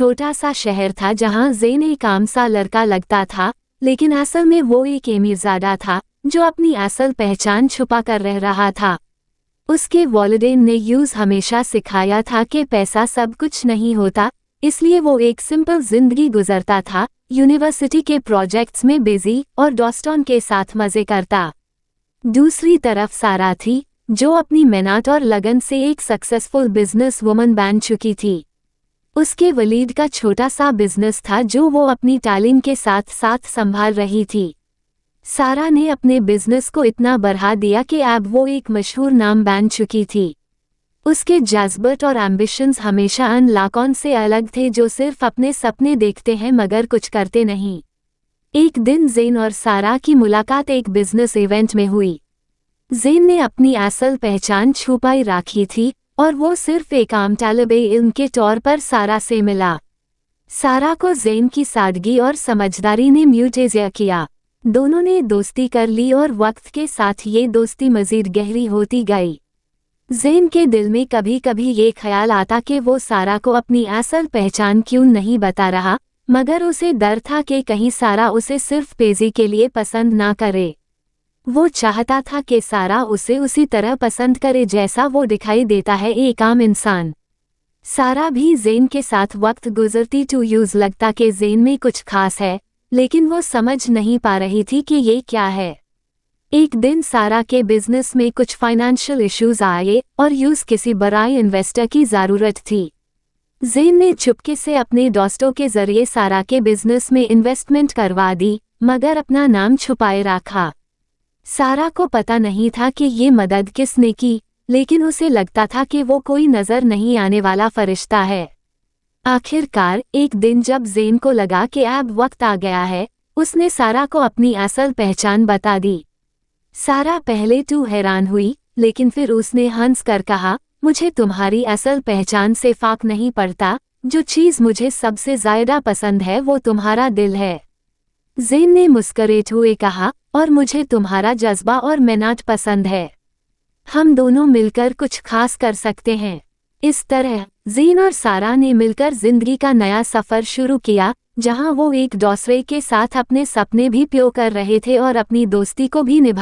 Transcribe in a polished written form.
छोटा सा शहर था जहां ज़ेन एक आम सा लड़का लगता था, लेकिन असल में वो एक अमीरज़ादा था जो अपनी असल पहचान छुपा कर रह रहा था। उसके वालिदैन ने यूज़ हमेशा सिखाया था कि पैसा सब कुछ नहीं होता, इसलिए वो एक सिंपल जिंदगी गुजरता था, यूनिवर्सिटी के प्रोजेक्ट्स में बिजी और दोस्तों के साथ मज़े करता। दूसरी तरफ सारा थी, जो अपनी मेहनत और लगन से एक सक्सेसफुल बिजनेस वुमन बन चुकी थी। उसके वलीद का छोटा सा बिजनेस था जो वो अपनी तालीम के साथ साथ संभाल रही थी। सारा ने अपने बिजनेस को इतना बढ़ा दिया कि अब वो एक मशहूर नाम बन चुकी थी। उसके जज्बात और एम्बिशंस हमेशा उन लाखों से अलग थे जो सिर्फ अपने सपने देखते हैं मगर कुछ करते नहीं। एक दिन ज़ेन और सारा की मुलाकात एक बिजनेस इवेंट में हुई। ज़ेन ने अपनी असल पहचान छुपाई रखी थी और वो सिर्फ एक आम तालिब-ए-इल्म के तौर पर सारा से मिला। सारा को ज़ेन की सादगी और समझदारी ने म्यूटेजिया किया। दोनों ने दोस्ती कर ली और वक्त के साथ ये दोस्ती मज़ीद गहरी होती गई। ज़ेन के दिल में कभी कभी ये ख्याल आता कि वो सारा को अपनी असल पहचान क्यों नहीं बता रहा, मगर उसे डर था कि कहीं सारा उसे सिर्फ पेजी के लिए पसंद ना करे। वो चाहता था कि सारा उसे उसी तरह पसंद करे जैसा वो दिखाई देता है, एक आम इंसान। सारा भी ज़ेन के साथ वक्त गुजरती टू यूज़ लगता कि ज़ेन में कुछ खास है, लेकिन वो समझ नहीं पा रही थी कि ये क्या है। एक दिन सारा के बिजनेस में कुछ फाइनेंशियल इश्यूज आए और यूज़ किसी बड़े इन्वेस्टर की ज़रूरत थी। ज़ेन ने चुपके से अपने दोस्तों के जरिए सारा के बिजनेस में इन्वेस्टमेंट करवा दी, मगर अपना नाम छुपाए रखा। सारा को पता नहीं था कि ये मदद किसने की, लेकिन उसे लगता था कि वो कोई नज़र नहीं आने वाला फरिश्ता है। आखिरकार एक दिन जब ज़ेन को लगा कि अब वक्त आ गया है, उसने सारा को अपनी असल पहचान बता दी। सारा पहले तो हैरान हुई, लेकिन फिर उसने हंस कर कहा, मुझे तुम्हारी असल पहचान से फर्क नहीं पड़ता, जो चीज़ मुझे सबसे ज़्यादा पसंद है वो तुम्हारा दिल है। ज़ेन ने मुस्कुराते हुए कहा, और मुझे तुम्हारा जज्बा और मेहनत पसंद है। हम दोनों मिलकर कुछ खास कर सकते हैं। इस तरह ज़ेन और सारा ने मिलकर जिंदगी का नया सफ़र शुरू किया, जहां वो एक दूसरे के साथ अपने सपने भी प्यो कर रहे थे और अपनी दोस्ती को भी निभा